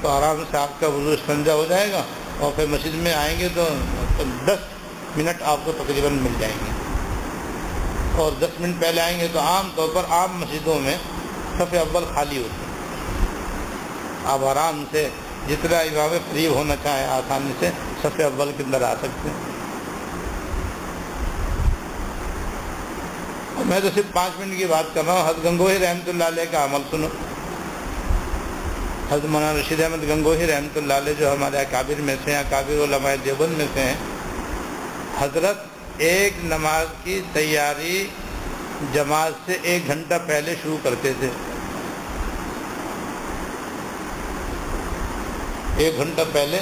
تو آرام سے آپ کا وضو استنجا ہو جائے گا، اور پھر مسجد میں آئیں گے تو 10 منٹ آپ کو تقریباً مل جائیں گے، اور 10 منٹ پہلے آئیں گے تو عام طور پر عام مسجدوں میں صف اول خالی ہوتے ہیں، آپ آرام سے جتنا امام قریب ہونا چاہیں آسانی سے صف اول کے اندر آ سکتے ہیں۔ اور میں تو صرف 5 منٹ کی بات کر رہا ہوں، حضرت گنگوہی رحمۃ اللہ علیہ کا عمل سنو۔ حضرت مولانا رشید احمد گنگوہی رحمۃ اللہ علیہ جو ہمارے اکابر میں سے ہیں، اکابر علماء دیوبند میں سے ہیں، حضرت ایک نماز کی تیاری جماعت سے 1 گھنٹہ پہلے شروع کرتے تھے، 1 گھنٹہ پہلے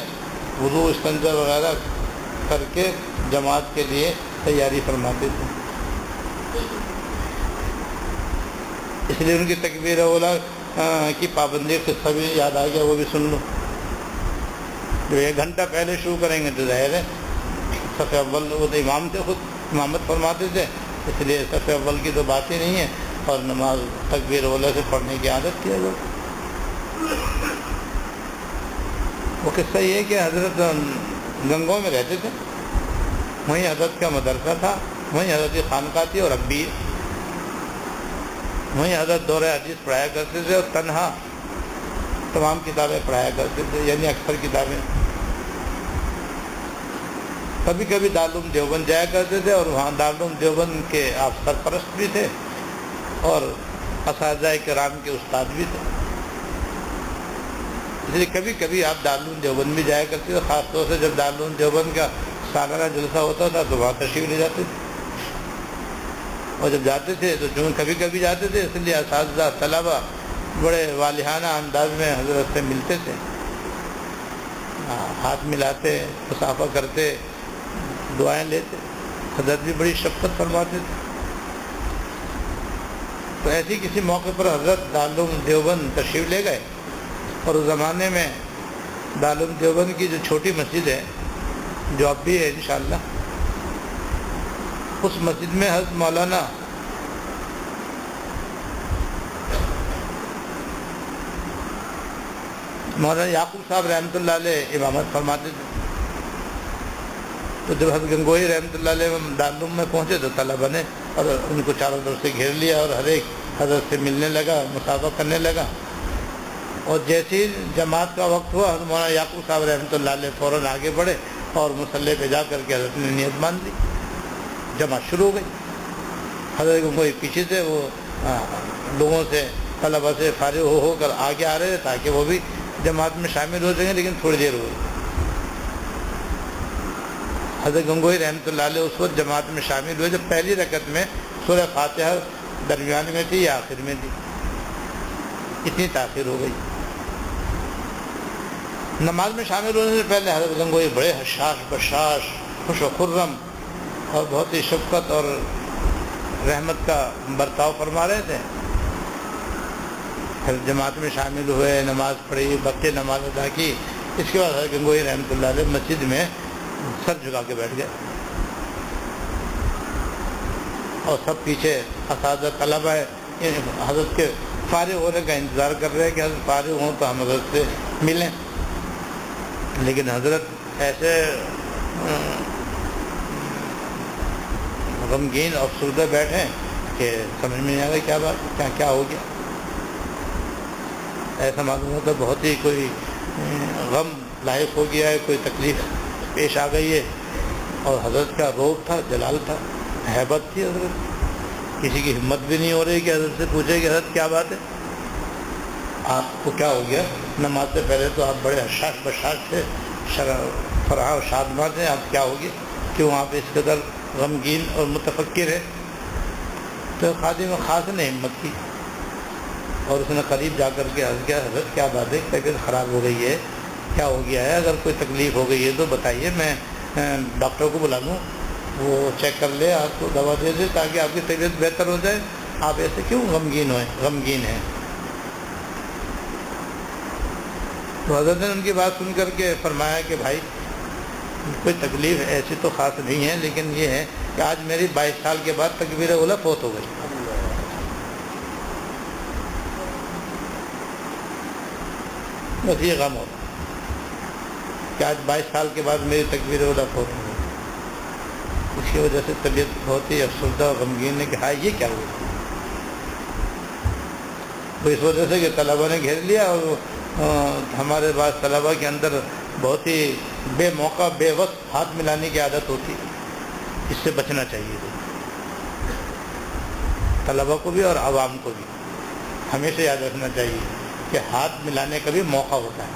وضو استنجا وغیرہ کر کے جماعت کے لیے تیاری فرماتے تھے۔ اس لیے ان کی تکبیر اولیٰ کی پابندی قصہ بھی یاد آ گیا، وہ بھی سن لو۔ جو 1 گھنٹہ پہلے شروع کریں گے تو ظاہر ہے صف اول، وہ تو امام سے خود امامت فرماتے تھے، اس لیے صف اول کی تو بات ہی نہیں ہے، اور نماز تکبیر اولیٰ سے پڑھنے کی عادت کیا جائے۔ وہ قصہ یہ ہے کہ حضرت گنگو میں رہتے تھے، وہیں حضرت کا مدرسہ تھا، وہیں حضرت کی خانقاہ تھی، اور اب بھی وہیں حضرت دورہ حدیث پڑھایا کرتے تھے، اور تنہا تمام کتابیں پڑھایا کرتے تھے، یعنی اکثر کتابیں۔ کبھی کبھی دارالعلوم دیوبند جایا کرتے تھے، اور وہاں دارالعلوم دیوبند کے آپ سرپرست بھی تھے، اور اساتذہ کرام کے استاد بھی تھے، اس لیے کبھی کبھی آپ دارالعلوم دیوبند بھی جایا کرتے تھے، خاص طور سے جب دارالعلوم دیوبند کا سالانہ جلسہ ہوتا تھا تو وہاں تشریف لے جاتے تھے، اور جب جاتے تھے تو چونکہ کبھی کبھی جاتے تھے اس لیے اساتذہ طلبہ بڑے والہانہ انداز میں حضرت سے ملتے تھے، ہاتھ ملاتے، مصافحہ کرتے، دعائیں لیتے، حضرت بھی بڑی شفقت فرماتے تھے۔ تو ایسے کسی موقع پر حضرت دارالعلوم دیوبند تشریف لے گئے، اور اس زمانے میں دارالعلوم دیوبند کی جو چھوٹی مسجد ہے جو اب بھی ہے انشاءاللہ، اس مسجد میں حضرت مولانا یعقوب صاحب رحمۃ اللہ علیہ امامت فرماتے تھے۔ تو جب حضرت گنگوہی رحمۃ اللہ علیہ دارالعلوم میں پہنچے تو طلبہ نے اور ان کو چاروں طرف سے گھیر لیا، اور ہر ایک حضرت سے ملنے لگا، مصافحہ کرنے لگا، اور جیسے ہی جماعت کا وقت ہوا حضرت مولانا یعقوب صاحب رحمۃ اللہ علیہ فوراً آگے بڑھے، اور مصلی پہ جا کر کے حضرت نے نیت مان لی، جماعت شروع ہو گئی۔ حضرت گنگوہی پیچھے سے وہ لوگوں سے، طلبہ سے فارغ ہو کر آگے آ رہے تھے تاکہ وہ بھی جماعت میں شامل ہو سکیں، لیکن تھوڑی دیر ہوئی۔ حضرت گنگوہی رحمۃ اللہ علیہ اس وقت جماعت میں شامل ہوئے جب پہلی رکعت میں سورہ فاتحہ درمیان میں تھی یا آخر میں تھی، اتنی تاخیر ہو گئی۔ نماز میں شامل ہونے سے پہلے حضرت گنگوہی بڑے حشاش بشاش، خوش و خرم، اور بہت ہی شفقت اور رحمت کا برتاؤ فرما رہے تھے۔ پھر جماعت میں شامل ہوئے، نماز پڑھی، بقیہ نماز ادا کی، اس کے بعد حضرت گنگوہی رحمۃ اللہ علیہ مسجد میں سر جھکا کے بیٹھ گئے، اور سب پیچھے اساتذہ طلبہ حضرت کے فارغ ہونے کا انتظار کر رہے ہیں کہ حضرت فارغ ہوں تو ہم حضرت سے ملیں، لیکن حضرت ایسے غمگین اور افسردہ بیٹھے کہ سمجھ میں نہیں آ رہا کیا بات، کیا ہو گیا۔ ایسا معلوم ہوتا بہت ہی کوئی غم لاحق ہو گیا ہے، کوئی تکلیف پیش آ گئی ہے، اور حضرت کا روب تھا، جلال تھا، ہیبت تھی حضرت، کسی کی ہمت بھی نہیں ہو رہی کہ حضرت سے پوچھے کہ حضرت کیا بات ہے، آپ کو کیا ہو گیا۔ نماز سے پہلے تو آپ بڑے حشاش بشاش تھے، فرحاں و شادمان تھے، آپ کیا ہو گیا، کیوں آپ اس قدر غمگین اور متفکر ہے۔ تو خادم خاص نے ہمت کی، اور اس نے قریب جا کر کے عرض کیا، حضرت کیا بات ہے، طبیعت خراب ہو گئی ہے، کیا ہو گیا ہے، اگر کوئی تکلیف ہو گئی ہے تو بتائیے، میں ڈاکٹر کو بلا لوں، وہ چیک کر لے، آپ کو دوا دے دے تاکہ آپ کی طبیعت بہتر ہو جائے، آپ ایسے کیوں غمگین ہیں۔ تو حضرت نے ان کی بات سن کر کے فرمایا کہ بھائی کوئی تکلیف ایسی تو خاص نہیں ہے، لیکن یہ ہے کہ آج میری 22 سال کے بعد تکبیر اولیٰ فوت ہو گئی۔ بس یہ غم ہوتا کہ آج 22 سال کے بعد میری تکبیر اولا فوت ہو گئی. اس کی وجہ سے طبیعت بہت ہی افسردہ اور غمگین ہے کہ ہاں یہ کیا ہوا. تو اس وجہ سے کہ طلباء نے گھیر لیا اور ہمارے بعض طلباء کے اندر بہت ہی بے موقع بے وقت ہاتھ ملانے کی عادت ہوتی. اس سے بچنا چاہیے طلباء کو بھی اور عوام کو بھی. ہمیشہ یاد رکھنا چاہیے کہ ہاتھ ملانے کا بھی موقع ہوتا ہے.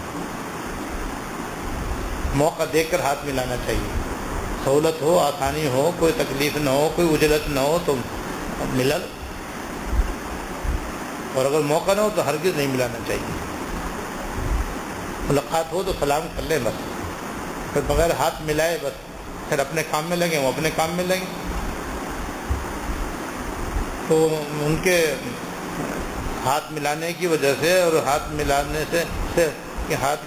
موقع دیکھ کر ہاتھ ملانا چاہیے. سہولت ہو، آسانی ہو، کوئی تکلیف نہ ہو، کوئی اجلت نہ ہو تو ملا لو، اور اگر موقع نہ ہو تو ہرگز نہیں ملانا چاہیے. ملاقات ہو تو سلام کر لیں بس، پھر بغیر ہاتھ ملائے بس پھر اپنے کام میں لگیں، وہ اپنے کام میں لگیں. تو ان کے ہاتھ ملانے کی وجہ سے اور ہاتھ ملانے سے ہاتھ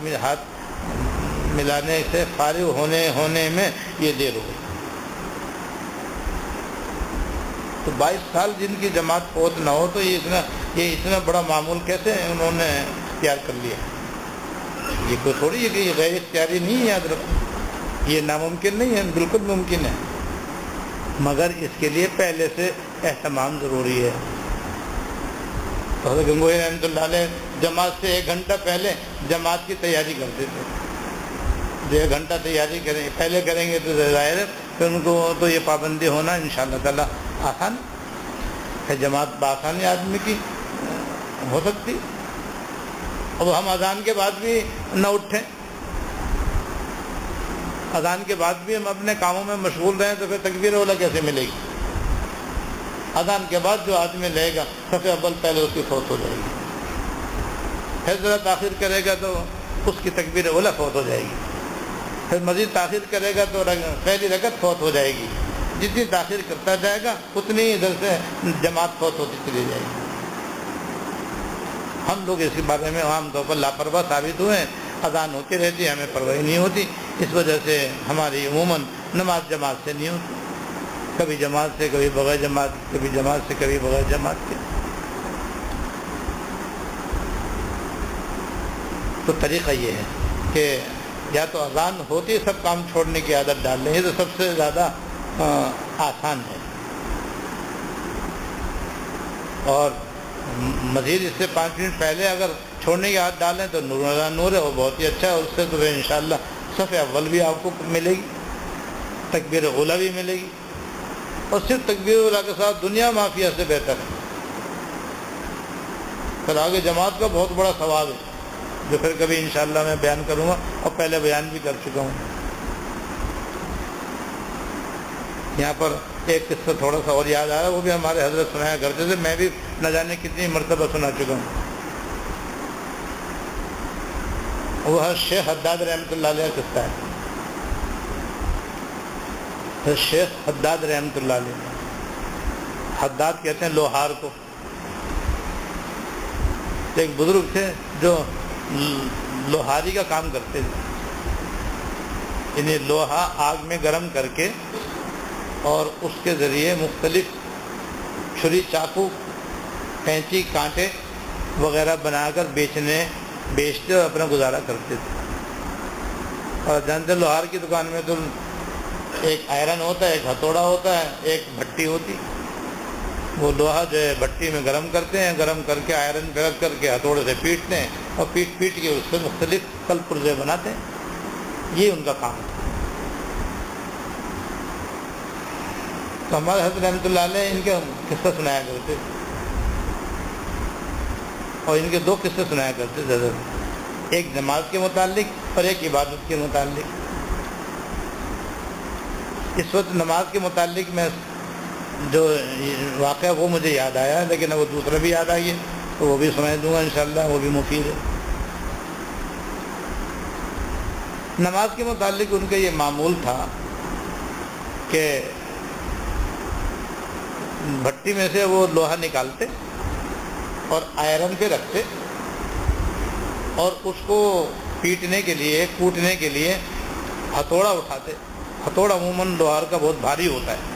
ملانے سے فارغ ہونے میں یہ دیر ہو گئی. تو 22 سال جن کی جماعت فوت نہ ہو تو یہ اتنا بڑا معمول کیسے انہوں نے اختیار کر لیا. یہ کوئی تھوڑی ہے کہ یہ غیر اختیاری نہیں ہے. یاد رکھو یہ ناممکن نہیں ہے، بالکل ممکن ہے، مگر اس کے لیے پہلے سے اہتمام ضروری ہے. تو حضرت گنگوئی رحمۃ اللہ علیہ جماعت سے 1 گھنٹہ پہلے جماعت کی تیاری کرتے تھے. جو 1 گھنٹہ تیاری پہلے کریں گے تو ظاہر ہے پھر ان کو تو یہ پابندی ہونا انشاءاللہ تعالی آسان ہے. جماعت بآسانی آدمی کی ہو سکتی. اب ہم اذان کے بعد بھی نہ اٹھیں، اذان کے بعد بھی ہم اپنے کاموں میں مشغول رہیں تو پھر تکبیر اولا کیسے ملے گی. اذان کے بعد جو آدمی لے گا سب سے اول پہلے اس کی فوت ہو جائے گی. پھر ذرا تاخیر کرے گا تو اس کی تکبیر اولا فوت ہو جائے گی. پھر مزید تاخیر کرے گا تو پہلی رکعت فوت ہو جائے گی. جتنی تاخیر کرتا جائے گا اتنی ہی ادھر سے جماعت فوت ہوتی چلی جائے گی. ہم لوگ اس کے بارے میں عام طور پر لاپرواہ ثابت ہوئے ہیں. اذان ہوتی رہتی ہے، ہمیں پرواہی نہیں ہوتی. اس وجہ سے ہماری عموماً نماز جماعت سے نہیں ہوتی. کبھی جماعت سے، کبھی بغیر جماعت، کبھی جماعت سے، کبھی بغیر جماعت کے. تو طریقہ یہ ہے کہ یا تو اذان ہوتی سب کام چھوڑنے کی عادت ڈال لیں، یہ تو سب سے زیادہ آسان ہے. اور مزید اس سے 5 منٹ پہلے اگر چھوڑنے کی عادت ڈالیں تو نور ہے، وہ بہت ہی اچھا ہے. اس سے تو انشاءاللہ صف اول بھی آپ کو ملے گی، تکبیر اولا بھی ملے گی، اور صرف تکبیر اولا کے ساتھ دنیا مافیہ سے بہتر ہے. پھر آگے جماعت کا بہت بڑا ثواب ہے جو پھر کبھی انشاءاللہ میں بیان کروں گا، اور پہلے بیان بھی کر چکا ہوں. یہاں پر ایک قصہ تھوڑا سا اور یاد آ رہا ہے، وہ بھی ہمارے حضرت سنایا کرتے تھے. میں بھی نہ جانے کتنی مرتبہ سنا چکا ہوں. وہ شیخ حداد رحمۃ اللہ علیہ قصہ ہے. شیخ حداد رحمۃ اللہ علیہ، حداد کہتے ہیں لوہار کو. ایک بزرگ تھے جو لوہاری کا کام کرتے تھے. انہیں لوہا آگ میں گرم کر کے اور اس کے ذریعے مختلف چھری، چاقو، کینچی، کانٹے وغیرہ بنا کر بیچتے اور اپنا گزارا کرتے تھے. اور جانتے لوہار کی دکان میں تو ایک آئرن ہوتا ہے، ایک ہتھوڑا ہوتا ہے، ایک بھٹی ہوتی. وہ لوہا جو ہے بھٹی میں گرم کرتے ہیں، گرم کر کے آئرن پہ رکھ کر کے ہتھوڑے سے پیٹتے ہیں، اور پیٹ کے اس سے مختلف کل پرزے بناتے ہیں. یہ ان کا کام ہے. تو ہمارے حضرت رحمۃ اللہ علیہ ان کے قصہ سنایا کرتے تھے، اور ان کے 2 قصے سنایا کرتے تھے حضرت، ایک نماز کے متعلق اور ایک عبادت کے متعلق. اس وقت نماز کے متعلق میں جو واقعہ وہ مجھے یاد آیا، لیکن وہ دوسرا بھی یاد آئیے تو وہ بھی سنا دوں گا انشاءاللہ، وہ بھی مفید ہے. نماز کے متعلق ان کا یہ معمول تھا کہ بھٹی میں سے وہ لوہا نکالتے اور آئرن پہ رکھتے، اور اس کو پیٹنے کے لیے، کوٹنے کے لیے ہتھوڑا اٹھاتے. ہتھوڑا عموماً لوہار کا بہت بھاری ہوتا ہے.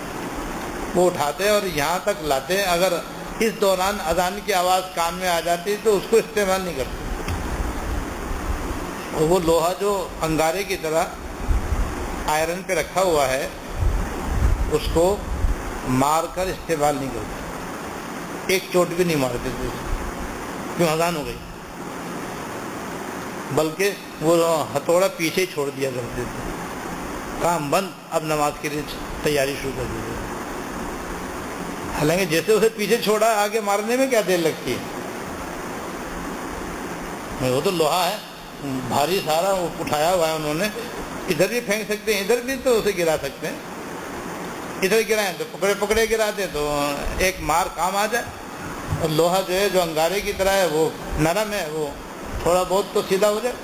وہ اٹھاتے اور یہاں تک لاتے. اگر اس دوران اذان کی آواز کان میں آ جاتی تو اس کو استعمال نہیں کرتے. اور وہ لوہا جو انگارے کی طرح آئرن پہ رکھا ہوا ہے اس کو مار کر استعمال نہیں کرتے، ایک چوٹ بھی نہیں مارتے تھے، کیوں؟ اذان ہو گئی، بلکہ وہ ہتھوڑا پیچھے چھوڑ دیا کرتے تھے، کام بند، اب نماز کے لیے تیاری شروع کر دی۔ حالانکہ جیسے اسے پیچھے چھوڑا آگے مارنے میں کیا دیر لگتی ہے؟ وہ تو لوہا ہے بھاری سارا، وہ اٹھایا ہوا ہے انہوں نے، ادھر بھی پھینک سکتے ہیں، ادھر بھی تو اسے گرا سکتے ہیں، ادھر گرائیں تو پکڑے پکڑے گراتے تو ایک مار کام آ جائے۔ اور لوہا جو ہے جو انگارے کی طرح ہے وہ نرم ہے، وہ تھوڑا بہت تو سیدھا ہو جائے،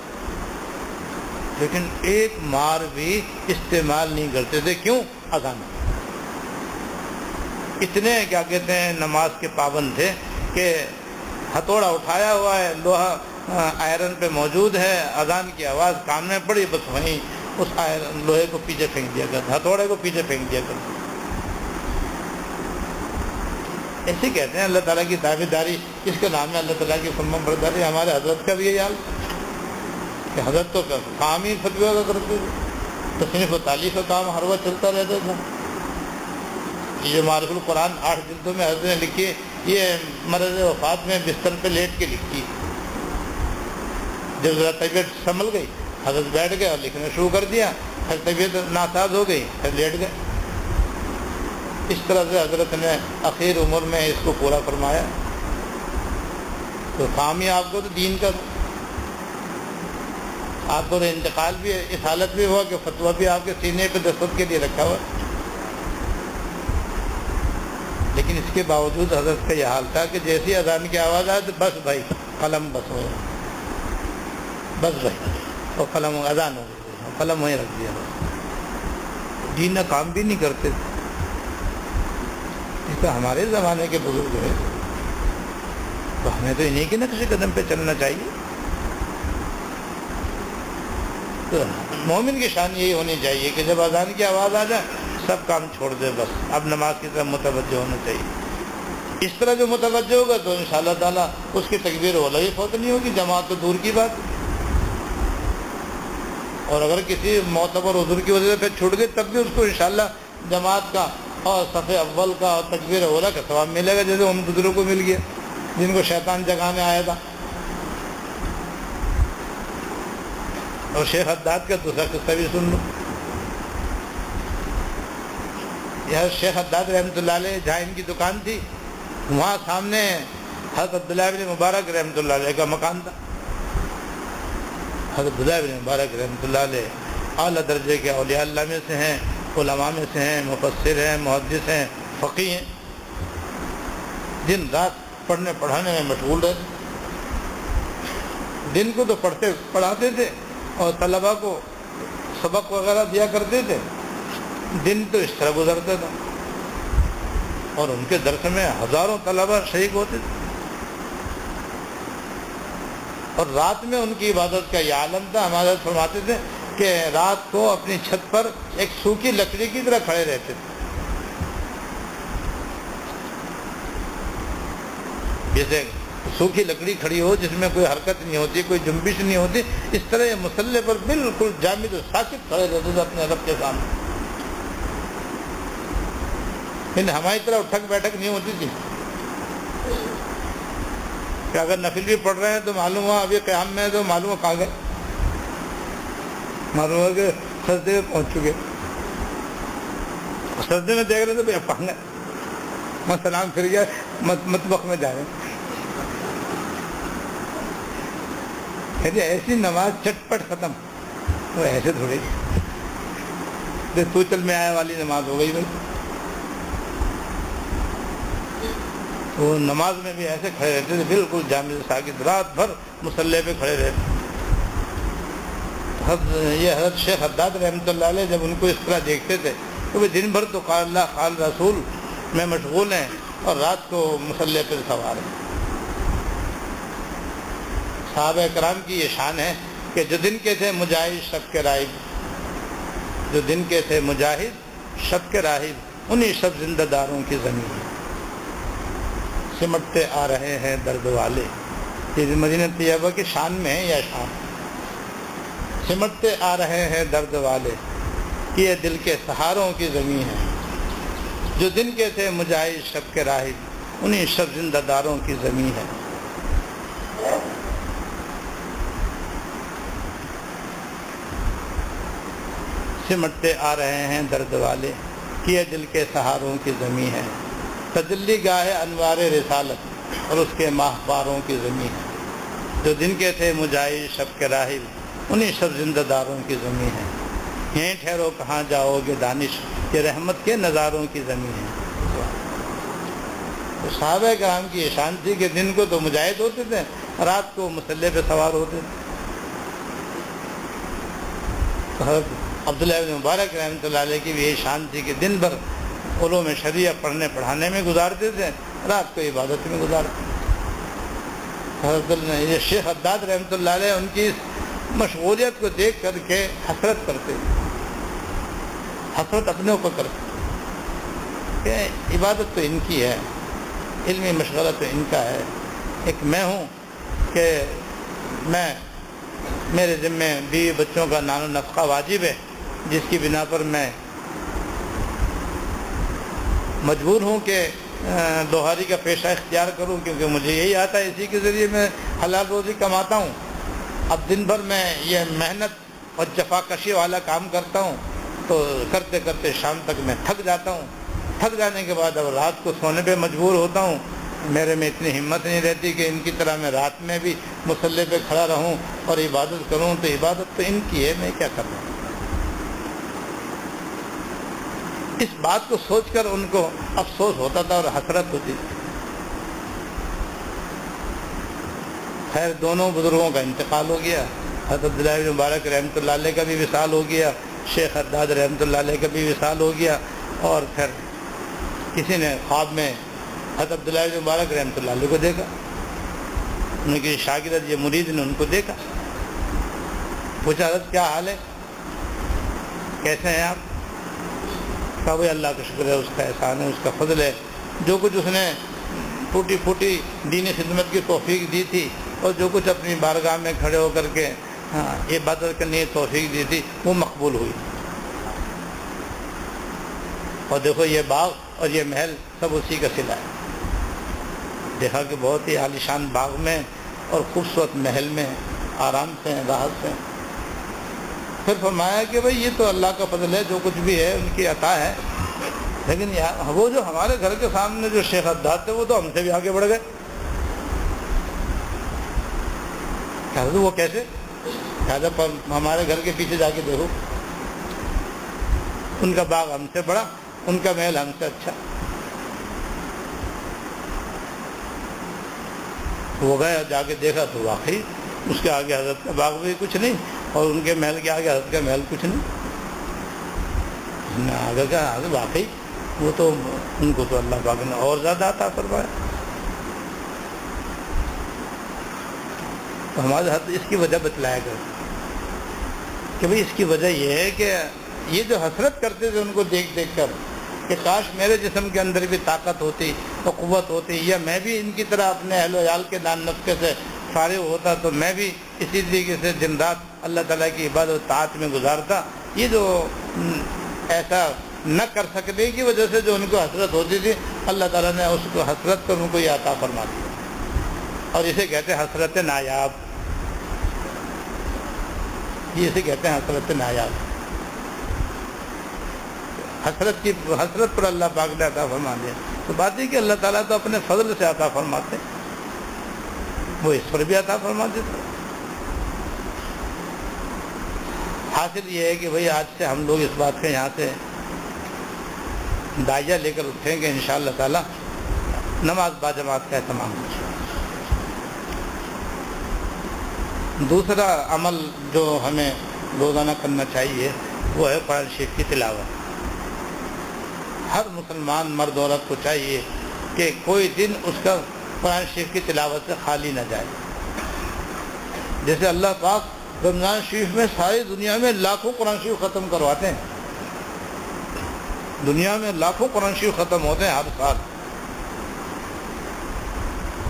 لیکن ایک مار بھی استعمال نہیں کرتے تھے، کیوں؟ اذان۔ اتنے کیا کہتے ہیں نماز کے پابند تھے کہ ہتھوڑا اٹھایا ہوا ہے، لوہا آئرن پہ موجود ہے، اذان کی آواز کان میں پڑی، بس وہیں اس لوہے کو پیچھے پھینک دیا کرتا، ہتھوڑے کو پیچھے پھینک دیا کرتا۔ ایسے کہتے ہیں اللہ تعالیٰ کی تابعداری اس کا نام ہے اللہ تعالیٰ کی فرمان برداری۔ ہمارے حضرت کا بھی یہی حال کہ حضرت تو کام ہی فتویٰ کا کرتے تھے، تصنیف و تالیف کا کام ہر وقت چلتا رہتا تھا۔ یہ معرف القرآن 8 جلدوں میں حضرت نے لکھی ہے، یہ مرض وفات میں بستر پہ لیٹ کے لکھی۔ جب ذرا طبیعت سنبھل گئی حضرت بیٹھ گئے اور لکھنا شروع کر دیا، پھر طبیعت ناساز ہو گئی، پھر لیٹ گئے۔ اس طرح سے حضرت نے اخیر عمر میں اس کو پورا فرمایا۔ تو کام ہی آپ کو تو دین کا، آپ کو تو انتقال بھی اس حالت میں ہوا کہ فتویٰ بھی آپ کے سینے پہ دستخط کے لیے رکھا ہوا، لیکن اس کے باوجود حضرت کا یہ حال تھا کہ جیسی اذان کی آواز آئے تو بس بھائی قلم بس ہو، بس بھائی اور قلم، اذان ہو گئی، قلم وہیں رکھ دیا، دین کا کام بھی نہیں کرتے تھے۔ اس کا ہمارے زمانے کے بزرگ ہیں تو ہمیں تو انہیں کے نقش قدم پہ چلنا چاہیے۔ تو مومن کی شان یہی ہونی چاہیے کہ جب اذان کی آواز آ جائے سب کام چھوڑ دے، بس اب نماز کی طرف متوجہ ہونا چاہیے۔ اس طرح جو متوجہ ہوگا تو انشاءاللہ تعالیٰ اس کی تکبیر اولیٰ ہی فوت نہیں ہوگی، جماعت تو دور کی بات۔ اور اگر کسی معتبر عذر کی وجہ سے پھر چھوٹ گئی تب بھی اس کو انشاءاللہ جماعت کا اور صف اول کا اور تکبیر اولیٰ کا ثواب ملے گا، جیسے ان بزرگوں کو مل گیا جن کو شیطان جگانے آیا تھا۔ اور شیخ حداد کا دوسرا قصہ بھی سن لو۔ یہ شیخ حداد رحمۃ اللہ علیہ جہاں ان کی دکان تھی وہاں سامنے حضرت عبداللہ بن مبارک رحمۃ اللہ علیہ کا مکان تھا۔ حضرت عبداللہ بن مبارک رحمۃ اللہ علیہ اعلیٰ درجے کے اولیاء اللہ میں سے ہیں، علماء میں سے ہیں، مفسر ہیں، محدث ہیں، فقیہ ہیں، دن رات پڑھنے پڑھانے میں مشغول رہتے۔ دن کو تو پڑھاتے تھے اور طلباء کو سبق وغیرہ دیا کرتے تھے، دن تو اس طرح گزرتا تھا، اور ان کے درس میں ہزاروں طلباء شریک ہوتے تھے، اور رات میں ان کی عبادت کا یہ عالم تھا۔ ہمارے فرماتے تھے کہ رات کو اپنی چھت پر ایک سوکھی لکڑی کی طرح کھڑے رہتے تھے، جیسے سوکھی لکڑی کھڑی ہو جس میں کوئی حرکت نہیں ہوتی، کوئی جنبش نہیں ہوتی، اس طرح یہ مصلے پر بالکل جامد و ساکت کھڑے رہتے تھے اپنے رب کے سامنے۔ لیکن ہماری طرح اٹھک بیٹھک نہیں ہوتی تھی کہ اگر نفل بھی پڑھ رہے ہیں تو معلوم ہوا ابھی قیام میں ہے تو معلوم ہوا کہاں گئے، معلوم ہوا کہ سجدے میں پہنچ چکے، سجدے میں دیکھ رہے تو بھائی کہاں گئے، میں سلام پھر گیا مطبخ میں جا رہے ہیں۔ ایسی نماز چٹ پٹ ختم، وہ ایسے تھوڑی تو چل میں آیا والی نماز ہو گئی بھائی۔ وہ نماز میں بھی ایسے کھڑے رہتے تھے بالکل جامع ساکت، رات بھر مصلی پہ کھڑے رہتے۔ یہ حضرت شیخ حداد رحمۃ اللہ علیہ جب ان کو اس طرح دیکھتے تھے تو وہ دن بھر تو قال اللہ قال رسول میں مشغول ہیں اور رات کو مصلی پہ سوار ہیں۔ صحابہ کرام کی یہ شان ہے کہ جو دن کے تھے مجاہد شب کے راہب، جو دن کے تھے مجاہد شب کے راہب، انہی شب زندہ داروں کی زمین سمٹتے آ رہے ہیں درد والے۔ یہ مدینہ طیبہ کی شان میں ہے یا شان، سمٹتے آ رہے ہیں درد والے، یہ دل کے سہاروں کی زمین ہے، جو دن کے تھے مجاہد شب کے راہب، انہی شب زندہ داروں کی زمین ہے۔ سمٹتے آ رہے ہیں درد والے، یہ دل کے سہاروں کی زمین ہے، تجلی گاہ انوار رسالت اور اس کے ماہواروں کی زمین ہے، جو دن کے تھے مجاہد شب کے راہب، انہی شب زندہ داروں کی زمین ہے۔ یہیں ٹھہرو کہاں جاؤ گے دانش، یہ رحمت کے نظاروں کی زمین ہے۔ تو صحابہ کرام کی یہ شان تھی کہ دن کو تو مجاہد ہوتے تھے، رات کو مسلح پہ سوار ہوتے تھے۔ حضرت عبداللہ بن مبارک رحمۃ اللہ علیہ کی بھی یہ شان تھی کہ دن بھر علوم شریعہ پڑھنے پڑھانے میں گزارتے تھے، رات کو عبادت میں گزارتے تھے۔ حضرت شیخ حداد رحمۃ اللہ علیہ ان کی اس مشغولیت کو دیکھ کر کے حسرت کرتے، حسرت اپنے اوپر کرتے کہ عبادت تو ان کی ہے، علمی مشغلہ تو ان کا ہے، ایک میں ہوں کہ میرے ذمہ بیوی بچوں کا نان و نفقہ واجب ہے، جس کی بنا پر میں مجبور ہوں کہ لوہاری کا پیشہ اختیار کروں، کیونکہ مجھے یہی آتا ہے، اسی کے ذریعے میں حلال روزی کماتا ہوں۔ اب دن بھر میں یہ محنت اور جفا کشی والا کام کرتا ہوں، تو کرتے کرتے شام تک میں تھک جاتا ہوں، تھک جانے کے بعد اب رات کو سونے پہ مجبور ہوتا ہوں۔ میرے میں اتنی ہمت نہیں رہتی کہ ان کی طرح میں رات میں بھی مصلی پہ کھڑا رہوں اور عبادت کروں، تو عبادت تو ان کی ہے، میں کیا کر رہا ہوں۔ اس بات کو سوچ کر ان کو افسوس ہوتا تھا اور حسرت ہوتی تھی۔ خیر دونوں بزرگوں کا انتقال ہو گیا، حضرت عبداللہ بن مبارک رحمۃ اللہ علیہ کا بھی وصال ہو گیا، شیخ حداد رحمۃ اللہ علیہ کا بھی وصال ہو گیا۔ اور پھر کسی نے خواب میں حضرت عبداللہ بن مبارک رحمۃ اللہ علیہ کو دیکھا، ان کی شاگرد یہ مرید نے ان کو دیکھا، پوچھا حضرت کیا حال ہے، کیسے ہیں آپ؟ کہا بھائی اللہ کا شکر ہے، اس کا احسان ہے، اس کا فضل ہے، جو کچھ اس نے ٹوٹی پھوٹی دینی خدمت کی توفیق دی تھی اور جو کچھ اپنی بارگاہ میں کھڑے ہو کر کے عبادت کرنے کی توفیق دی تھی وہ مقبول ہوئی۔ اور دیکھو یہ باغ اور یہ محل سب اسی کا صلہ ہے۔ دیکھا کہ بہت ہی عالیشان باغ میں اور خوبصورت محل میں آرام سے ہیں، راحت سے۔ پھر فرمایا کہ بھئی یہ تو اللہ کا فضل ہے، جو کچھ بھی ہے ان کی عطا ہے، لیکن وہ جو ہمارے گھر کے سامنے جو شیخ حداد تھے وہ تو ہم سے بھی آگے بڑھ گئے۔ کہا وہ کیسے؟ کہا پر ہمارے گھر کے پیچھے جا کے دیکھو، ان کا باغ ہم سے بڑا، ان کا محل ہم سے اچھا۔ وہ گئے اور جا کے دیکھا تو واقعی اس کے آگے حضرت کا باغ بھی کچھ نہیں اور ان کے محل کے آگے حضرت کا محل کچھ نہیں۔ آگے کہا آگے واقعی وہ تو ان کو تو اللہ پاک نے اور زیادہ عطا فرمایا۔ تو ہمارے حضرت اس کی وجہ بتلایا گیا کہ بھئی اس کی وجہ یہ ہے کہ یہ جو حسرت کرتے تھے ان کو دیکھ دیکھ کر کہ کاش میرے جسم کے اندر بھی طاقت ہوتی اور قوت ہوتی، یا میں بھی ان کی طرح اپنے اہل و عیال کے نان نفقے سے فارغ ہوتا تو میں بھی اسی طریقے سے دن رات اللہ تعالیٰ کی عبادت و طاعت میں گزارتا۔ یہ جو ایسا نہ کر سکنے کی وجہ سے جو ان کو حسرت ہوتی تھی، اللہ تعالیٰ نے اس کو حسرت کر ان کو یہ عطا فرما دیا، اور اسے کہتے ہیں حسرت نایاب، یہ اسے کہتے ہیں حسرت نایاب۔ حسرت پر اللہ پاک نے عطا فرما دیا۔ تو بات ہے کہ اللہ تعالیٰ تو اپنے فضل سے عطا فرماتے ہیں، وہ اس پر بھی عطا فرما دیتے۔ حاصل یہ ہے کہ بھئی آج سے ہم لوگ اس بات کا یہاں سے دائیہ لے کر اٹھیں گے انشاءاللہ تعالی نماز باجماعت کا اہتمام ہوگا۔ دوسرا عمل جو ہمیں روزانہ کرنا چاہیے وہ ہے قرآن شریف کی تلاوت۔ ہر مسلمان مرد عورت کو چاہیے کہ کوئی دن اس کا قرآن شریف کی تلاوت سے خالی نہ جائے۔ جیسے اللہ پاک رمضان شریف میں ساری دنیا میں لاکھوں قرآن شریف ختم کرواتے ہیں، دنیا میں لاکھوں قرآن شریف ختم ہوتے ہیں ہر سال۔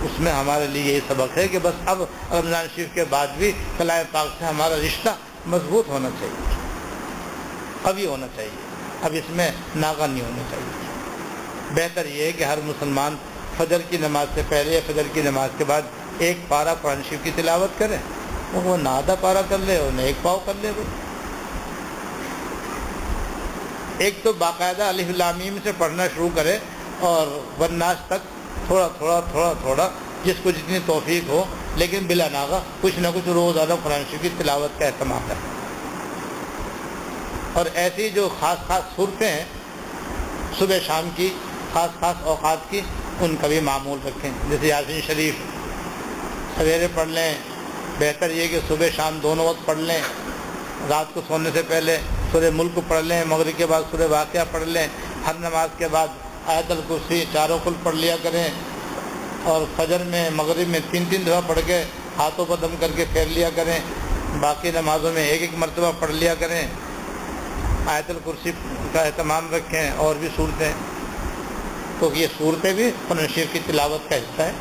اس میں ہمارے لیے یہ سبق ہے کہ بس اب رمضان شریف کے بعد بھی کلام پاک سے ہمارا رشتہ مضبوط ہونا چاہیے، قوی ہونا چاہیے، اب اس میں ناغہ نہیں ہونا چاہیے۔ بہتر یہ ہے کہ ہر مسلمان فجر کی نماز سے پہلے یا فجر کی نماز کے بعد ایک پارہ قرآن شریف کی تلاوت کرے، وہ نہ آدھا پارہ کر لے اور نہ ایک پاؤ کر لے۔ ایک تو باقاعدہ الف لام میم سے پڑھنا شروع کرے اور والناس تک تھوڑا تھوڑا تھوڑا تھوڑا جس کو جتنی توفیق ہو، لیکن بلا ناغہ کچھ نہ کچھ روزانہ قرآن شریف کی تلاوت کا اہتمام کرے۔ اور ایسی جو خاص خاص صورتیں ہیں صبح شام کی، خاص خاص اوقات کی، ان کا بھی معمول رکھیں، جیسے یاسین شریف سویرے پڑھ لیں، بہتر یہ کہ صبح شام دونوں وقت پڑھ لیں، رات کو سونے سے پہلے سورہ ملک پڑھ لیں، مغرب کے بعد سورہ واقعہ پڑھ لیں، ہر نماز کے بعد آیت الکرسی چاروں کل پڑھ لیا کریں، اور فجر میں مغرب میں 3 دفعہ پڑھ کے ہاتھوں پر دم کر کے پھیر لیا کریں، باقی نمازوں میں 1 مرتبہ پڑھ لیا کریں، آیت الکرسی کا اہتمام رکھیں، اور بھی صورتیں، تو یہ صورتیں بھی قرآن شریف کی تلاوت کا حصہ ہے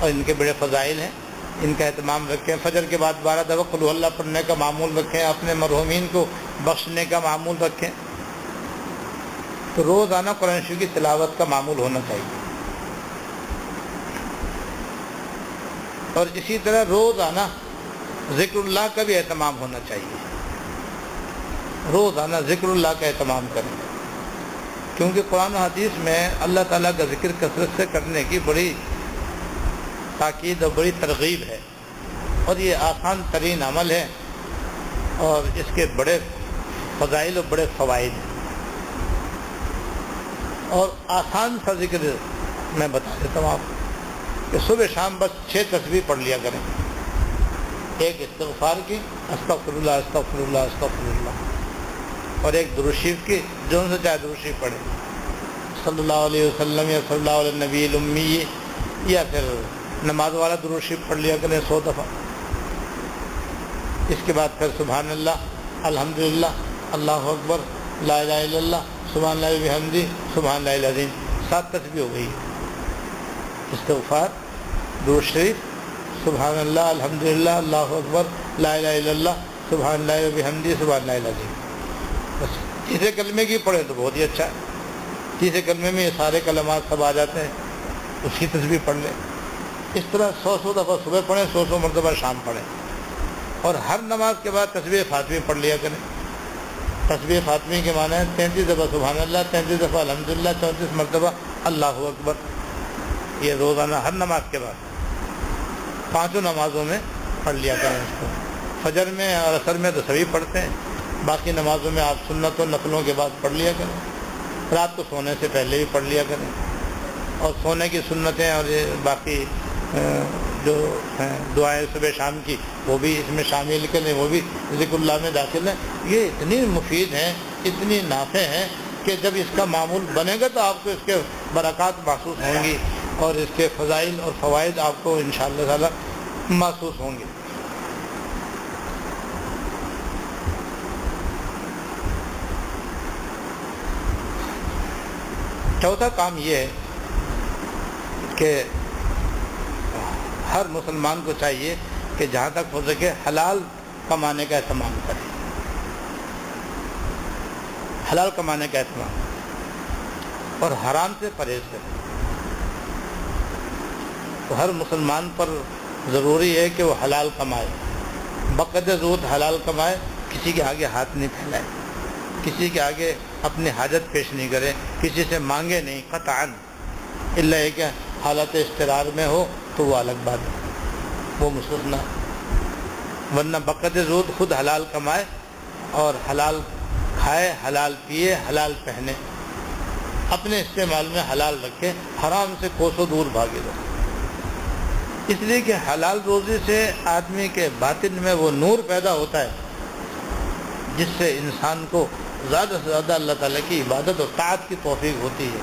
اور ان کے بڑے فضائل ہیں، ان کا اہتمام رکھیں۔ فجر کے بعد 12 دفعہ قل هو اللہ پڑھنے کا معمول رکھیں، اپنے مرحومین کو بخشنے کا معمول رکھیں، تو روزانہ قرآن شریف کی تلاوت کا معمول ہونا چاہیے۔ اور اسی طرح روزانہ ذکر اللہ کا بھی اہتمام ہونا چاہیے، روزانہ ذکر اللہ کا اہتمام کریں، کیونکہ قرآن و حدیث میں اللہ تعالیٰ کا ذکر کثرت سے کرنے کی بڑی تاکید اور بڑی ترغیب ہے، اور یہ آسان ترین عمل ہے اور اس کے بڑے فضائل اور بڑے فوائد ہیں۔ اور آسان سا ذکر میں بتا دیتا ہوں آپ کو کہ صبح شام بس 6 تسبیح پڑھ لیا کریں، ایک استغفار کی استغفر اللہ استغفر اللہ استغفر اللہ، اور ایک درود شریف کی جو ان سے چاہے درود شریف پڑھیں، صلی اللہ علیہ وسلم یا صلی اللہ علیہ نبی الامی، یا پھر نماز والا درود شریف پڑھ لیا کریں 100 دفعہ۔ اس کے بعد پھر سبحان اللہ، الحمدللہ، اللہ اکبر، لا الہ الا اللہ، سبحان اللہ بحمدہ، سبحان اللہ العظیم، 7 تسبیح ہو گئی، استغفار، درود شریف، سبحان اللہ، الحمدللہ، اللہ اکبر، لا الہ الا اللہ، سبحان اللہ بحمدہ، سبحان اللہ العظیم۔ بس تیسرے کلمے کی پڑھیں تو بہت ہی اچھا ہے، تیسرے کلمے میں یہ سارے کلمات سب آ جاتے ہیں، اس کی تسبیح پڑھ لیں۔ اس طرح 100 دفعہ صبح پڑھیں، 100 مرتبہ شام پڑھیں، اور ہر نماز کے بعد تسبیح فاطمی پڑھ لیا کریں۔ تسبیح فاطمی کے معنی ہے 33 دفعہ سبحان اللہ، 33 دفعہ الحمدللہ، 34 مرتبہ اللہ اکبر، یہ روزانہ ہر نماز کے بعد 5 نمازوں میں پڑھ لیا کریں اس کو۔ فجر میں اور عصر میں تو سبھی پڑھتے ہیں، باقی نمازوں میں آپ سنت و نفلوں کے بعد پڑھ لیا کریں، رات کو سونے سے پہلے بھی پڑھ لیا کریں، اور سونے کی سنتیں اور باقی جو ہیں دعائیں صبح شام کی وہ بھی اس میں شامل کریں، وہ بھی ذکر اللہ میں داخل ہیں۔ یہ اتنی مفید ہیں، اتنی نافع ہیں کہ جب اس کا معمول بنے گا تو آپ کو اس کے برکات محسوس ہوں گی، اور اس کے فضائل اور فوائد آپ کو انشاءاللہ تعالی محسوس ہوں گے۔ چوتھا کام یہ ہے کہ ہر مسلمان کو چاہیے کہ جہاں تک ہو سکے حلال کمانے کا اہتمام کرے، حلال کمانے کا اہتمام، اور حرام سے پرہیز کرے۔ تو ہر مسلمان پر ضروری ہے کہ وہ حلال کمائے، بقدر ضرورت حلال کمائے، کسی کے آگے ہاتھ نہیں پھیلائے، کسی کے آگے اپنی حاجت پیش نہیں کرے، کسی سے مانگے نہیں قطعاً، الا یہ کہ حالت اضطرار میں ہو تو وہ الگ بات ہے، وہ مستثنا، ورنہ بقدر ضرورت خود حلال کمائے اور حلال کھائے، حلال پیے، حلال پہنے، اپنے استعمال میں حلال رکھے، حرام سے کوسوں دور بھاگے رہے۔ اس لیے کہ حلال روزی سے آدمی کے باطن میں وہ نور پیدا ہوتا ہے جس سے انسان کو زیادہ سے زیادہ اللہ تعالیٰ کی عبادت اور طاعت کی توفیق ہوتی ہے،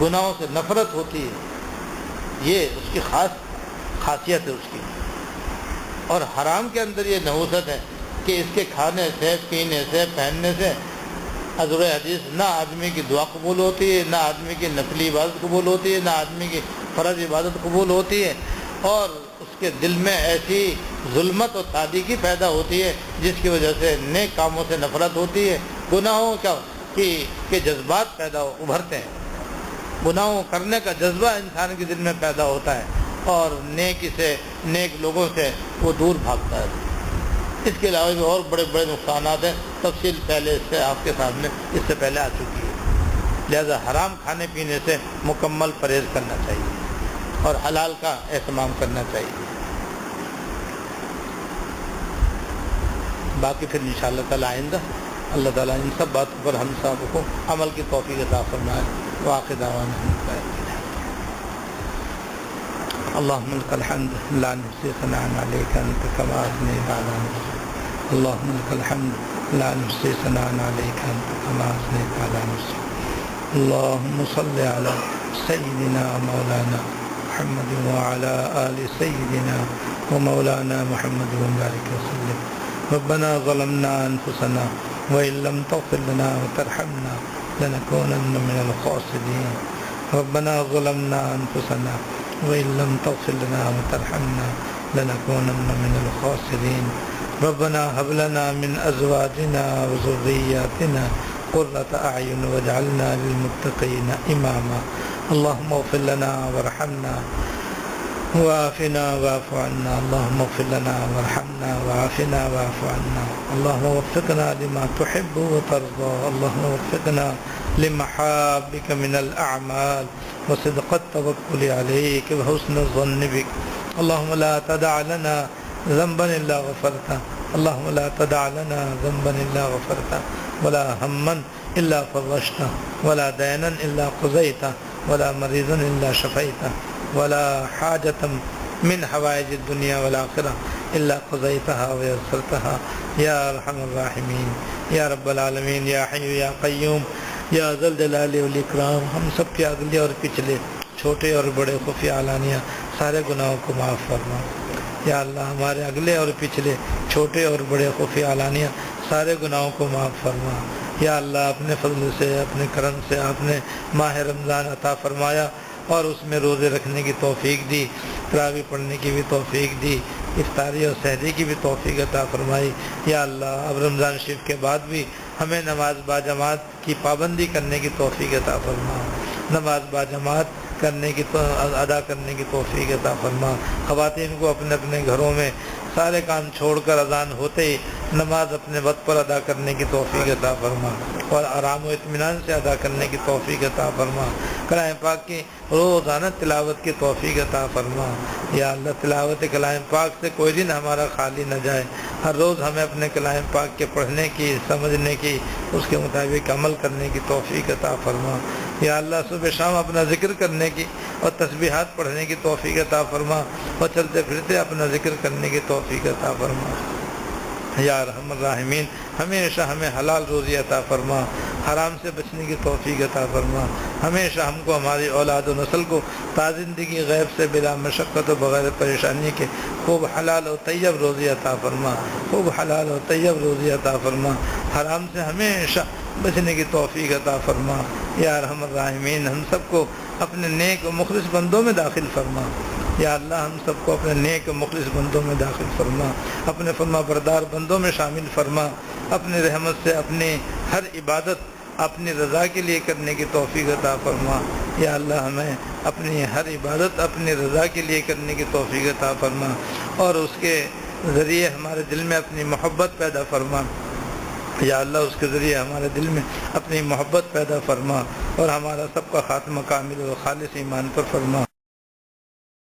گناہوں سے نفرت ہوتی ہے، یہ اس کی خاصیت ہے اس کی۔ اور حرام کے اندر یہ نحوست ہے کہ اس کے کھانے سے، پینے سے، پہننے سے حضور حدیث نہ آدمی کی دعا قبول ہوتی ہے، نہ آدمی کی نفلی عبادت قبول ہوتی ہے، نہ آدمی کی فرض عبادت قبول ہوتی ہے، اور اس کے دل میں ایسی ظلمت اور تاریکی پیدا ہوتی ہے، جس کی وجہ سے نیک کاموں سے نفرت ہوتی ہے، گناہوں کے جذبات پیدا ابھرتے ہیں، گناہوں کرنے کا جذبہ انسان کے دل میں پیدا ہوتا ہے اور نیک لوگوں سے وہ دور بھاگتا ہے۔ اس کے علاوہ بھی اور بڑے بڑے نقصانات ہیں، تفصیل پہلے اس سے آپ کے سامنے اس سے پہلے آ چکی ہے۔ لہذا حرام کھانے پینے سے مکمل پرہیز کرنا چاہیے اور حلال کا اہتمام کرنا چاہیے۔ باقی پھر انشاءاللہ تعالی آئندہ اللہ تعالیٰ ان سب باتوں پر ہم سب کو عمل کی توفیق عطا فرمائے۔ وآخر دعوانا اللهم لك الحمد لا نحصي ثناء عليك أنت كما أثنيت على نفسك اللهم لك الحمد لا نحصي ثناء عليك أنت كما أثنيت على نفسك اللهم صل على سيدنا مولانا محمد وعلى آل سيدنا ومولانا محمد وبارك وسلم ربنا ظلمنا أنفسنا وإن لم تغفر لنا وترحمنا لنكونن من الخاسرين ربنا ظلمنا أنفسنا وإن لم تغفر لنا وترحمنا لنكونن من الخاسرين ربنا هب لنا من أزواجنا وذرياتنا قرة أعين واجعلنا للمتقين إماما اللهم اغفر لنا وارحمنا وعافنا واعف عنا اللهم اغفر لنا وارحمنا وعافنا واعف عنا اللهم وفقنا لما تحب وترضى اللهم وفقنا لمحابك من الأعمال وصدق التوكل عليك وحسن الظن بك اللهم لا تدع لنا ذنبا إلا غفرته اللهم لا تدع لنا ذنبا إلا غفرته ولا هما إلا فرجته ولا دينا إلا قضيته ولا مريضا إلا شفيته ولا حاجة من حوائج الدنيا والآخرة إلا قضيتها ويسرتها يا أرحم الراحمين يا رب العالمين يا حي يا قيوم یا ذا الجلال والاکرام ہم سب کے اگلے اور پچھلے چھوٹے اور بڑے خفیہ علانیہ سارے گناہوں کو معاف فرما۔ یا اللہ ہمارے اگلے اور پچھلے چھوٹے اور بڑے خفیہ علانیہ سارے گناہوں کو معاف فرما۔ یا اللہ اپنے فضل سے اپنے کرم سے آپ نے ماہ رمضان عطا فرمایا اور اس میں روزے رکھنے کی توفیق دی، تراویح پڑھنے کی بھی توفیق دی، افطاری اور سحری کی بھی توفیق عطا فرمائی۔ یا اللہ اب رمضان شریف کے بعد بھی ہمیں نماز باجماعت کی پابندی کرنے کی توفیق عطا فرما، نماز باجماعت ادا کرنے کی توفیق عطا فرما۔ خواتین کو اپنے اپنے گھروں میں سارے کام چھوڑ کر اذان ہوتے ہی نماز اپنے وقت پر ادا کرنے کی توفیق عطا فرما اور آرام و اطمینان سے ادا کرنے کی توفیق عطا فرما۔ کلام پاک کی روزانہ تلاوت کی توفیق عطا فرما۔ یا اللہ تلاوت کلام پاک سے کوئی دن ہمارا خالی نہ جائے، ہر روز ہمیں اپنے کلام پاک کے پڑھنے کی، سمجھنے کی، اس کے مطابق عمل کرنے کی توفیق عطا فرما۔ یا اللہ صبح شام اپنا ذکر کرنے کی اور تسبیحات پڑھنے کی توفیق عطا فرما اور چلتے پھرتے اپنا ذکر کرنے کی توفیق عطا فرما۔ یا ارحم الراحمین ہمیشہ ہمیں حلال روزی عطا فرما، حرام سے بچنے کی توفیق عطا فرما۔ ہمیشہ ہم کو ہماری اولاد و نسل کو تازندگی غیب سے بلا مشقت و بغیر پریشانی کے خوب حلال و طیب روزی عطا فرما، خوب حلال و طیب روزی عطا فرما۔ حرام سے ہمیشہ بچنے کی توفیق عطا فرما۔ یا ارحم الراحمین ہم سب کو اپنے نیک و مخلص بندوں میں داخل فرما۔ یا اللہ ہم سب کو اپنے نیک و مخلص بندوں میں داخل فرما، اپنے فرما بردار بندوں میں شامل فرما۔ اپنی رحمت سے اپنی ہر عبادت اپنی رضا کے لیے کرنے کی توفیق عطا فرما۔ یا اللہ ہمیں اپنی ہر عبادت اپنی رضا کے لیے کرنے کی توفیق عطا فرما اور اس کے ذریعے ہمارے دل میں اپنی محبت پیدا فرما۔ یا اللہ اس کے ذریعے ہمارے دل میں اپنی محبت پیدا فرما اور ہمارا سب کا خاتمہ کامل و خالص ایمان پر فرما۔